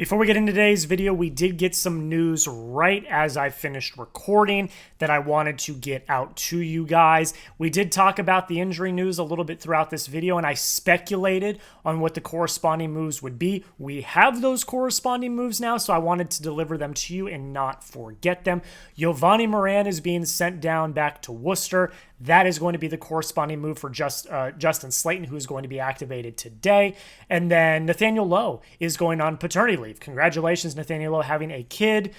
Before we get into today's video, we did get some news right as I finished recording that I wanted to get out to you guys. We did talk about the injury news a little bit throughout this video, and I speculated on what the corresponding moves would be. We have those corresponding moves now, so I wanted to deliver them to you and not forget them. Yovani Moran is being sent down back to Worcester. That is going to be the corresponding move for Justin Slaten, who is going to be activated today. And then Nathaniel Lowe is going on paternity leave. Congratulations, Nathaniel Lowe, having a kid.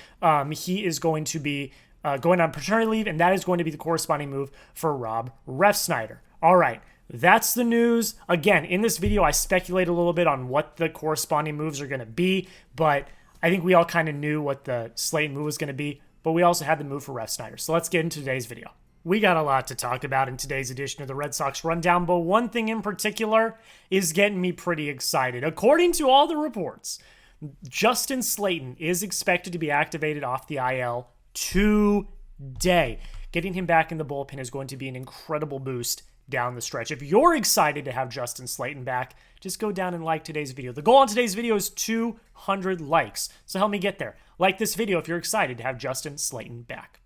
He is going to be going on paternity leave, and that is going to be the corresponding move for Rob Refsnyder. All right, that's the news. Again, in this video, I speculate a little bit on what the corresponding moves are going to be, but I think we all kind of knew what the Slaten move was going to be, but we also had the move for Refsnyder. So let's get into today's video. We got a lot to talk about in today's edition of the Red Sox Rundown, but one thing in particular is getting me pretty excited. According to all the reports, Justin Slaten is expected to be activated off the IL today. Getting him back in the bullpen is going to be an incredible boost down the stretch. If you're excited to have Justin Slaten back, just go down and like today's video. The goal on today's video is 200 likes, so help me get there. Like this video if you're excited to have Justin Slaten back.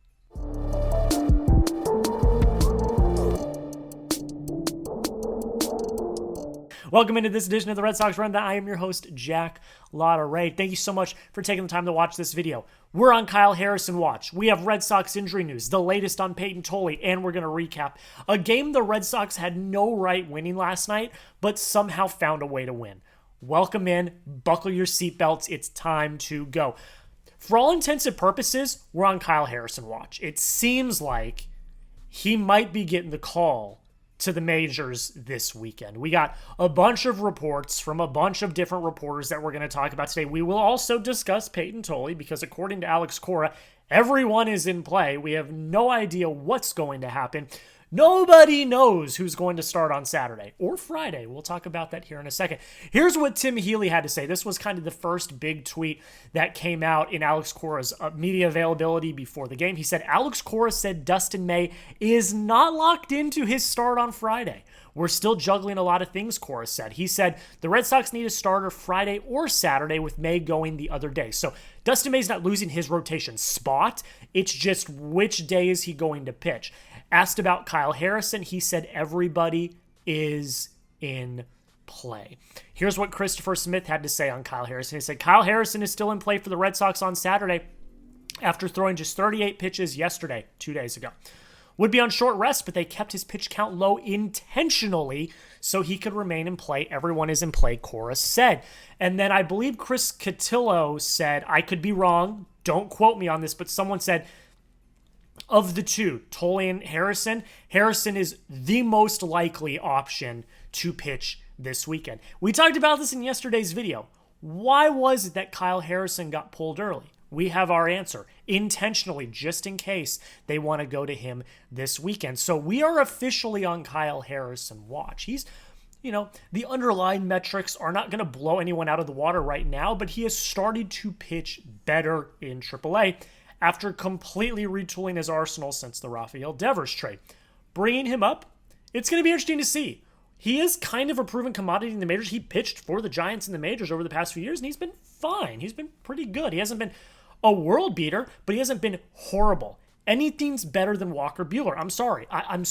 Welcome into this edition of the Red Sox Rundown. I am your host, Jack Lotta-Ray. Thank you so much for taking the time to watch this video. We're on Kyle Harrison watch. We have Red Sox injury news, the latest on Payton Tolle, and we're going to recap a game the Red Sox had no right winning last night, but somehow found a way to win. Welcome in, buckle your seatbelts, it's time to go. For all intents and purposes, we're on Kyle Harrison watch. It seems like he might be getting the call to the majors this weekend. We got a bunch of reports from a bunch of different reporters that we're going to talk about today. We will also discuss Payton Tolle because according to Alex Cora, everyone is in play. We have no idea what's going to happen. Nobody knows who's going to start on Saturday or Friday. We'll talk about that here in a second. Here's what Tim Healey had to say. This was kind of the first big tweet that came out in Alex Cora's media availability before the game. He said, Alex Cora said Dustin May is not locked into his start on Friday. We're still juggling a lot of things, Cora said. He said the Red Sox need a starter Friday or Saturday with May going the other day. So Dustin May's not losing his rotation spot. It's just which day is he going to pitch. Asked about Kyle Harrison, he said everybody is in play. Here's what Christopher Smith had to say on Kyle Harrison. He said, Kyle Harrison is still in play for the Red Sox on Saturday after throwing just 38 pitches yesterday, 2 days ago. Would be on short rest, but they kept his pitch count low intentionally so he could remain in play. Everyone is in play, Cora said. And then I believe Chris Cotillo said, I could be wrong, don't quote me on this, but someone said, of the two, Tolle and Harrison, Harrison is the most likely option to pitch this weekend. We talked about this in yesterday's video. Why was it that Kyle Harrison got pulled early? We have our answer. Intentionally, just in case they want to go to him this weekend. So we are officially on Kyle Harrison watch. He's, the underlying metrics are not going to blow anyone out of the water right now, but he has started to pitch better in AAA. After completely retooling his arsenal since the Rafael Devers trade. Bringing him up, it's going to be interesting to see. He is kind of a proven commodity in the majors. He pitched for the Giants in the majors over the past few years, and he's been fine. He's been pretty good. He hasn't been a world beater, but he hasn't been horrible. Anything's better than Walker Buehler. I'm sorry. I'm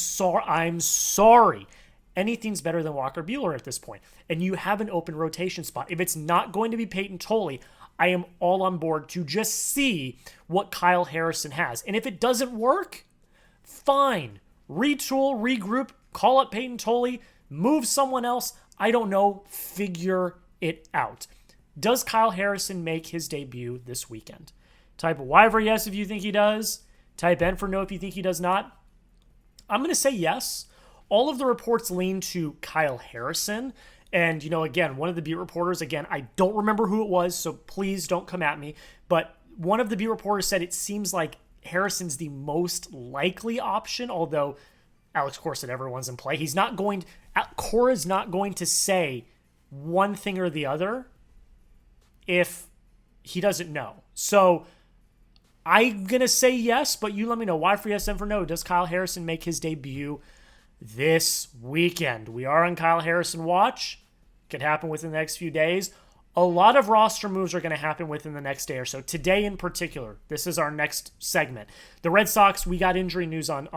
sorry. Anything's better than Walker Buehler at this point. And you have an open rotation spot. If it's not going to be Payton Tolle, I am all on board to just see what Kyle Harrison has. And if it doesn't work, fine. Retool, regroup, call up Payton Tolle, move someone else. I don't know. Figure it out. Does Kyle Harrison make his debut this weekend? Type Y for yes if you think he does. Type N for no if you think he does not. I'm going to say yes. All of the reports lean to Kyle Harrison. And, again, one of the beat reporters, I don't remember who it was, so please don't come at me. But one of the beat reporters said it seems like Harrison's the most likely option, although Alex Cora said everyone's in play. Cora's not going to say one thing or the other if he doesn't know. So I'm going to say yes, but you let me know. Y for yes, N for no. Does Kyle Harrison make his debut this weekend? We are on Kyle Harrison watch. Could happen within the next few days. A lot of roster moves are going to happen within the next day or so. Today in particular, this is our next segment. The Red Sox, we got injury news on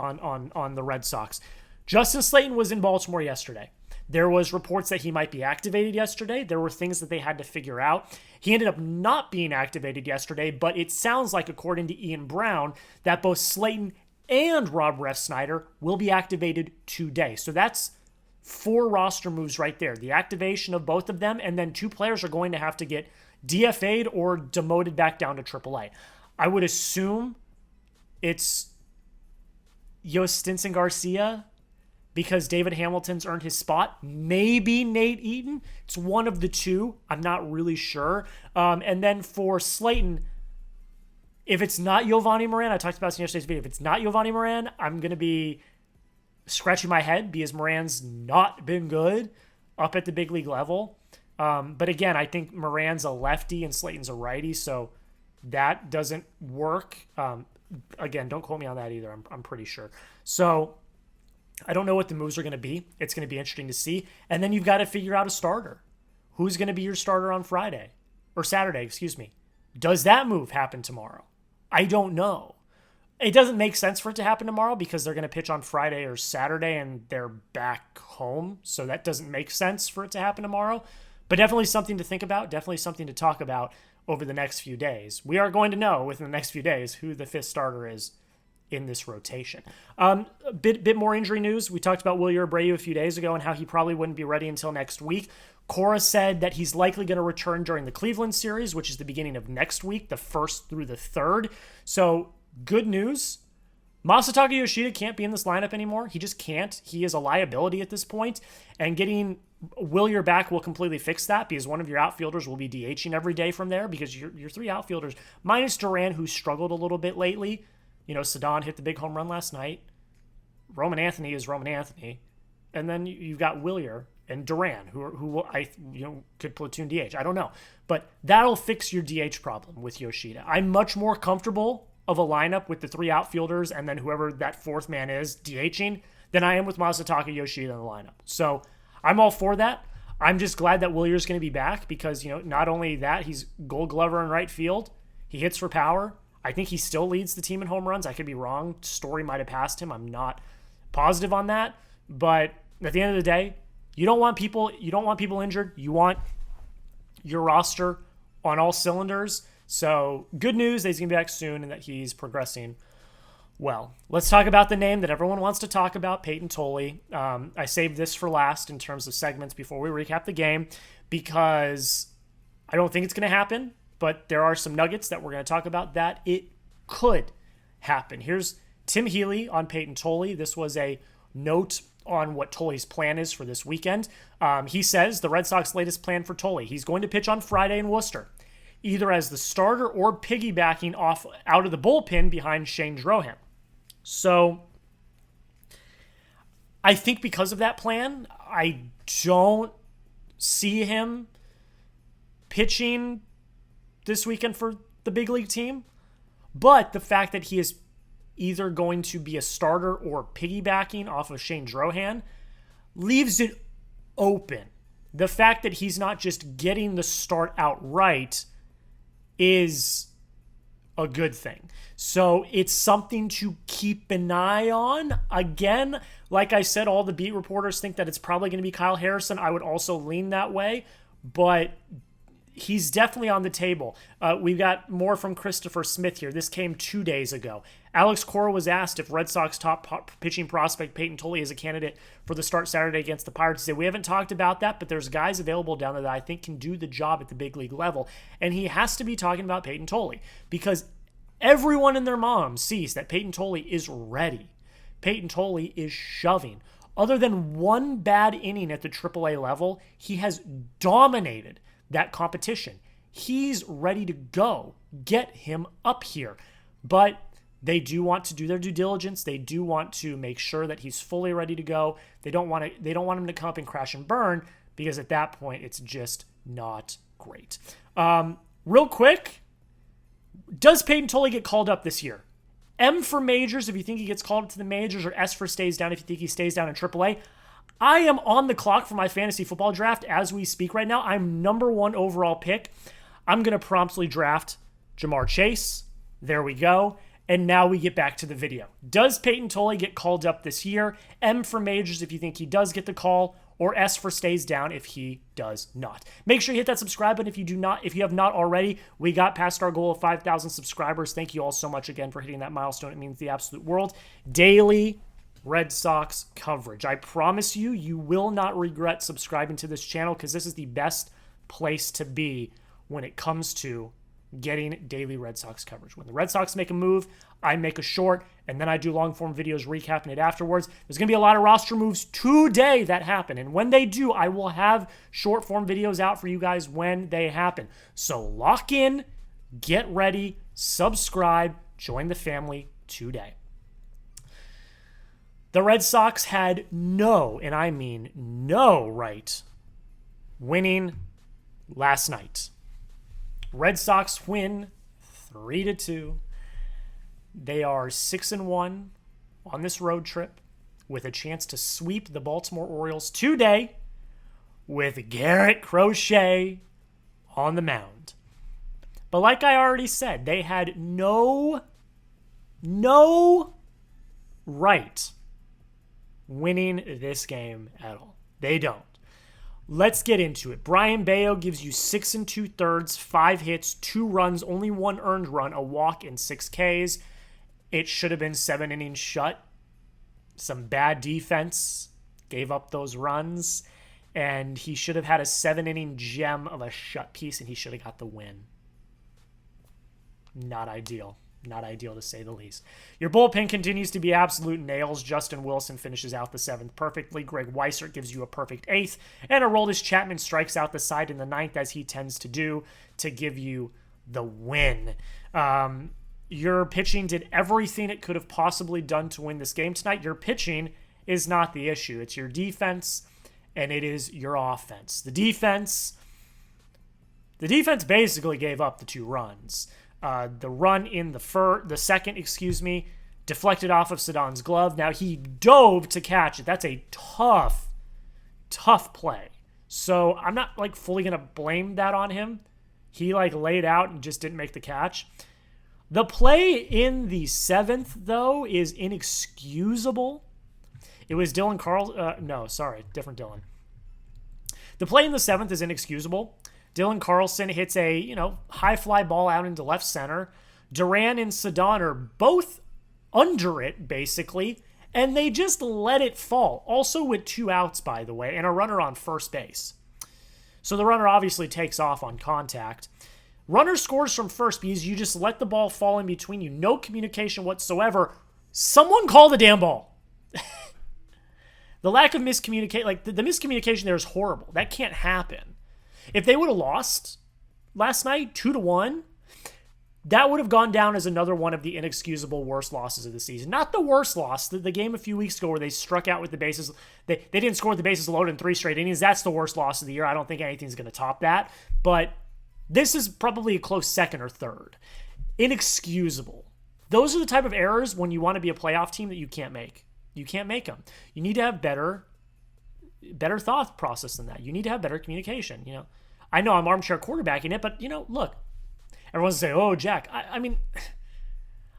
the Red Sox. Justin Slaten was in Baltimore yesterday. There was reports that he might be activated yesterday. There were things that they had to figure out. He ended up not being activated yesterday, but it sounds like, according to Ian Brown, that both Slaten and Rob Refsnyder will be activated today. So that's 4 roster moves right there. The activation of both of them, and then 2 players are going to have to get DFA'd or demoted back down to AAA. I would assume it's Yostinson Garcia, because David Hamilton's earned his spot. Maybe Nate Eaton. It's one of the 2. I'm not really sure. And then for Slaten, if it's not Giovanni Moran, I talked about this in yesterday's video. If it's not Giovanni Moran, I'm going to be scratching my head because Moran's not been good up at the big league level. But again, I think Moran's a lefty and Slaten's a righty, so that doesn't work. Again, don't quote me on that either. I'm pretty sure. So I don't know what the moves are going to be. It's going to be interesting to see. And then you've got to figure out a starter. Who's going to be your starter on Friday? Or Saturday, excuse me. Does that move happen tomorrow? I don't know. It doesn't make sense for it to happen tomorrow because they're going to pitch on Friday or Saturday and they're back home. So that doesn't make sense for it to happen tomorrow. But definitely something to think about. Definitely something to talk about over the next few days. We are going to know within the next few days who the 5th starter is in this rotation. A bit more injury news. We talked about Wilyer Abreu a few days ago and how he probably wouldn't be ready until next week. Cora said that he's likely going to return during the Cleveland series, which is the beginning of next week, the 1st through the 3rd. So good news. Masataka Yoshida can't be in this lineup anymore. He just can't. He is a liability at this point. And getting Wilyer back will completely fix that because one of your outfielders will be DHing every day from there because your 3 outfielders, minus Duran, who struggled a little bit lately. You know, Cedon hit the big home run last night. Roman Anthony is Roman Anthony. And then you've got Wilyer and Duran, who could platoon DH. I don't know. But that'll fix your DH problem with Yoshida. I'm much more comfortable of a lineup with the 3 outfielders and then whoever that 4th man is DHing than I am with Masataka Yoshida in the lineup. So I'm all for that. I'm just glad that Wilyer's going to be back because, not only that, he's Gold Glover in right field. He hits for power. I think he still leads the team in home runs. I could be wrong. Story might have passed him. I'm not positive on that. But at the end of the day, you don't want people injured. You want your roster on all cylinders. So good news that he's going to be back soon and that he's progressing well. Let's talk about the name that everyone wants to talk about, Payton Tolle. I saved this for last in terms of segments before we recap the game because I don't think it's going to happen. But there are some nuggets that we're going to talk about that it could happen. Here's Tim Healey on Payton Tolle. This was a note on what Tolle's plan is for this weekend. He says the Red Sox latest plan for Tolle. He's going to pitch on Friday in Worcester, either as the starter or piggybacking off out of the bullpen behind Shane Drohan. So I think because of that plan, I don't see him pitching this weekend for the big league team. But the fact that he is either going to be a starter or piggybacking off of Shane Drohan leaves it open. The fact that he's not just getting the start outright is a good thing. So it's something to keep an eye on. Again, like I said, all the beat reporters think that it's probably going to be Kyle Harrison. I would also lean that way, but he's definitely on the table. We've got more from Christopher Smith here. This came 2 days ago. Alex Cora was asked if Red Sox top pitching prospect Payton Tolle is a candidate for the start Saturday against the Pirates. He said, we haven't talked about that, but there's guys available down there that I think can do the job at the big league level. And he has to be talking about Payton Tolle because everyone and their mom sees that Payton Tolle is ready. Payton Tolle is shoving. Other than one bad inning at the AAA level, he has dominated that competition. He's ready to go. Get him up here. But they do want to do their due diligence. They do want to make sure that he's fully ready to go. They don't want him to come up and crash and burn because at that point it's just not great. Real quick, does Payton Tolle get called up this year? M for majors if you think he gets called up to the majors, or S for stays down if you think he stays down in AAA. I am on the clock for my fantasy football draft as we speak right now. I'm number 1 overall pick. I'm going to promptly draft Jamar Chase. There we go. And now we get back to the video. Does Payton Tolle get called up this year? M for majors if you think he does get the call, or S for stays down if he does not. Make sure you hit that subscribe button if you have not already. We got past our goal of 5,000 subscribers. Thank you all so much again for hitting that milestone. It means the absolute world. Daily Red Sox coverage. I promise you, you will not regret subscribing to this channel because this is the best place to be when it comes to getting daily Red Sox coverage. When the Red Sox make a move, I make a short, and then I do long-form videos recapping it afterwards. There's going to be a lot of roster moves today that happen, and when they do, I will have short-form videos out for you guys when they happen. So lock in, get ready, subscribe, join the family today. The Red Sox had no, and I mean no, right winning last night. Red Sox win 3-2. They are 6-1 on this road trip with a chance to sweep the Baltimore Orioles today with Garrett Crochet on the mound. But like I already said, they had no right winning this game at all. They don't. Let's get into it. Brayan Bello gives you 6 2/3, 5 hits, 2 runs, only 1 earned run, a walk, and 6 Ks. It should have been 7 innings shut. Some bad defense gave up those runs, and he should have had a 7-inning gem of a shut piece, and he should have got the win. Not ideal. Not ideal, to say the least. Your bullpen continues to be absolute nails. Justin Wilson finishes out the 7th perfectly. Greg Weissert gives you a perfect 8th. And Aroldis Chapman strikes out the side in the 9th, as he tends to do, to give you the win. Your pitching did everything it could have possibly done to win this game tonight. Your pitching is not the issue. It's your defense, and it is your offense. The defense basically gave up the 2 runs. The run in the second, deflected off of Sedon's glove. Now, he dove to catch it. That's a tough play. So I'm not fully going to blame that on him. He laid out and just didn't make the catch. The play in the 7th, though, is inexcusable. It was Dylan different Dylan. The play in the 7th is inexcusable. Dylan Carlson hits a, high fly ball out into left center. Duran and Sedon are both under it, basically, and they just let it fall. Also with 2 outs, by the way, and a runner on first base. So the runner obviously takes off on contact. Runner scores from first because you just let the ball fall in between you. No communication whatsoever. Someone call the damn ball. The lack of miscommunication, the miscommunication there is horrible. That can't happen. If they would have lost last night 2-1, that would have gone down as another one of the inexcusable worst losses of the season. Not the worst loss. The game a few weeks ago where they struck out with the bases. They didn't score with the bases loaded in 3 straight innings. That's the worst loss of the year. I don't think anything's going to top that. But this is probably a close second or third. Inexcusable. Those are the type of errors when you want to be a playoff team that you can't make. You can't make them. You need to have better thought process than that. You need to have better communication. I know I'm armchair quarterbacking it, but look, everyone's saying, "Oh, Jack." I mean,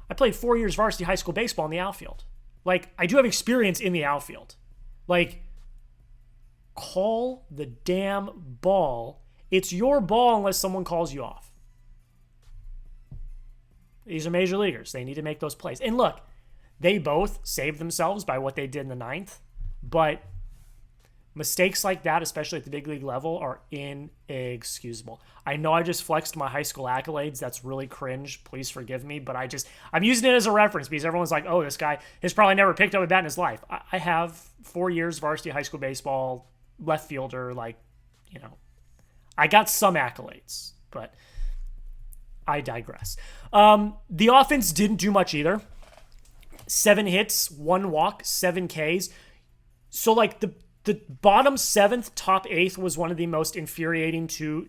I played 4 years varsity high school baseball in the outfield. I do have experience in the outfield. Call the damn ball. It's your ball unless someone calls you off. These are major leaguers. They need to make those plays. And look, they both saved themselves by what they did in the 9th, but mistakes like that, especially at the big league level, are inexcusable. I know I just flexed my high school accolades. That's really cringe. Please forgive me, but I'm using it as a reference because everyone's like, "Oh, this guy has probably never picked up a bat in his life." I have 4 years varsity high school baseball, left fielder, I got some accolades, but I digress. The offense didn't do much either. 7 hits, 1 walk, 7 Ks. So the bottom 7th, top 8th was one of the most infuriating two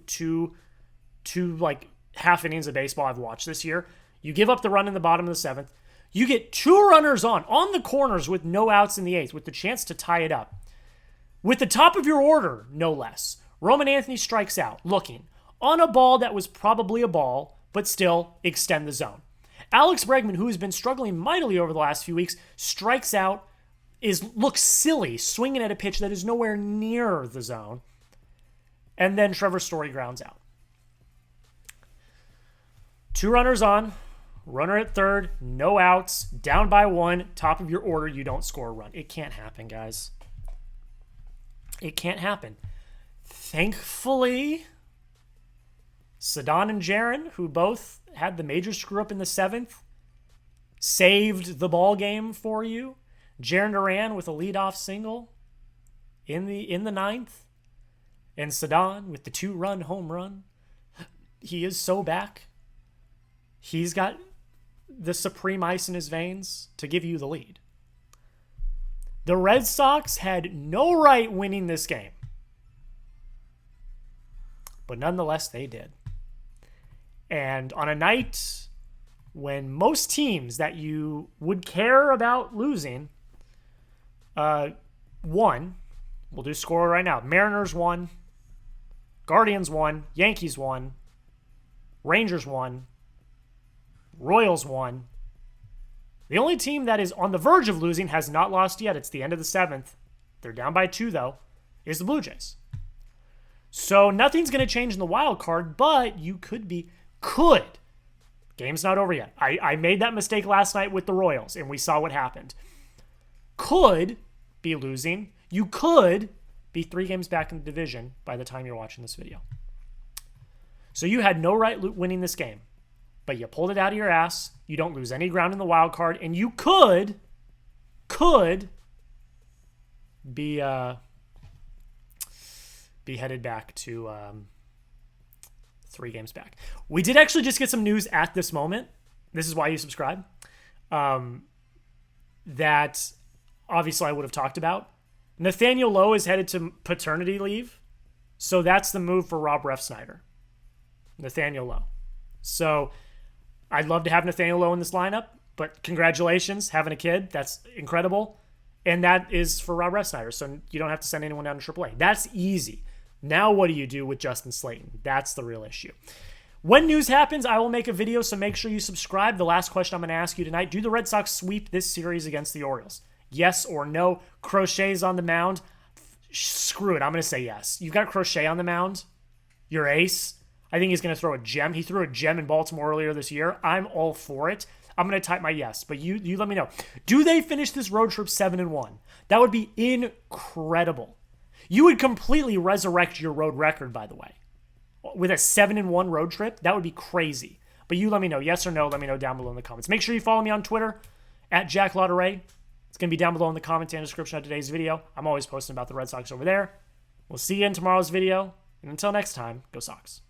half innings of baseball I've watched this year. You give up the run in the bottom of the 7th. You get 2 runners on the corners with no outs in the 8th with the chance to tie it up. With the top of your order, no less, Roman Anthony strikes out, looking on a ball that was probably a ball, but still extend the zone. Alex Bregman, who has been struggling mightily over the last few weeks, strikes out, looks silly, swinging at a pitch that is nowhere near the zone. And then Trevor Story grounds out. 2 runners on, runner at third, no outs, down by 1, top of your order, you don't score a run. It can't happen, guys. It can't happen. Thankfully, Ceddanne and Jaron, who both had the major screw up in the 7th, saved the ball game for you. Jaron Duran with a leadoff single in the 9th, and Ceddanne with the 2-run home run. He is so back. He's got the supreme ice in his veins to give you the lead. The Red Sox had no right winning this game, but nonetheless they did. And on a night when most teams that you would care about losing won, we'll do score right now. Mariners won, Guardians won, Yankees won, Rangers won, Royals won. The only team that is on the verge of losing, has not lost yet. It's the end of the 7th. They're down by 2, though, is the Blue Jays. So nothing's going to change in the wild card, but you could. Game's not over yet. I made that mistake last night with the Royals, and we saw what happened. Could be losing. You could be 3 games back in the division by the time you're watching this video. So you had no right winning this game, but you pulled it out of your ass. You don't lose any ground in the wild card, and you could be headed back to 3 games back. We did actually just get some news at this moment. This is why you subscribe. That obviously I would have talked about. Nathaniel Lowe is headed to paternity leave, so that's the move for Rob Refsnyder. Nathaniel Lowe. So I'd love to have Nathaniel Lowe in this lineup, but congratulations, having a kid. That's incredible. And that is for Rob Refsnyder, so you don't have to send anyone down to AAA. That's easy. Now what do you do with Justin Slaten? That's the real issue. When news happens, I will make a video, so make sure you subscribe. The last question I'm going to ask you tonight, do the Red Sox sweep this series against the Orioles? Yes or no? Crochet's on the mound. Screw it, I'm going to say yes. You've got Crochet on the mound, your ace. I think he's going to throw a gem. He threw a gem in Baltimore earlier this year. I'm all for it. I'm going to type my yes, but you let me know. Do they finish this road trip 7-1? That would be incredible. You would completely resurrect your road record, by the way. With a 7-1 road trip, that would be crazy. But you let me know, yes or no. Let me know down below in the comments. Make sure you follow me on Twitter, @JackLauderay. It's going to be down below in the comment and description of today's video. I'm always posting about the Red Sox over there. We'll see you in tomorrow's video. And until next time, go Sox.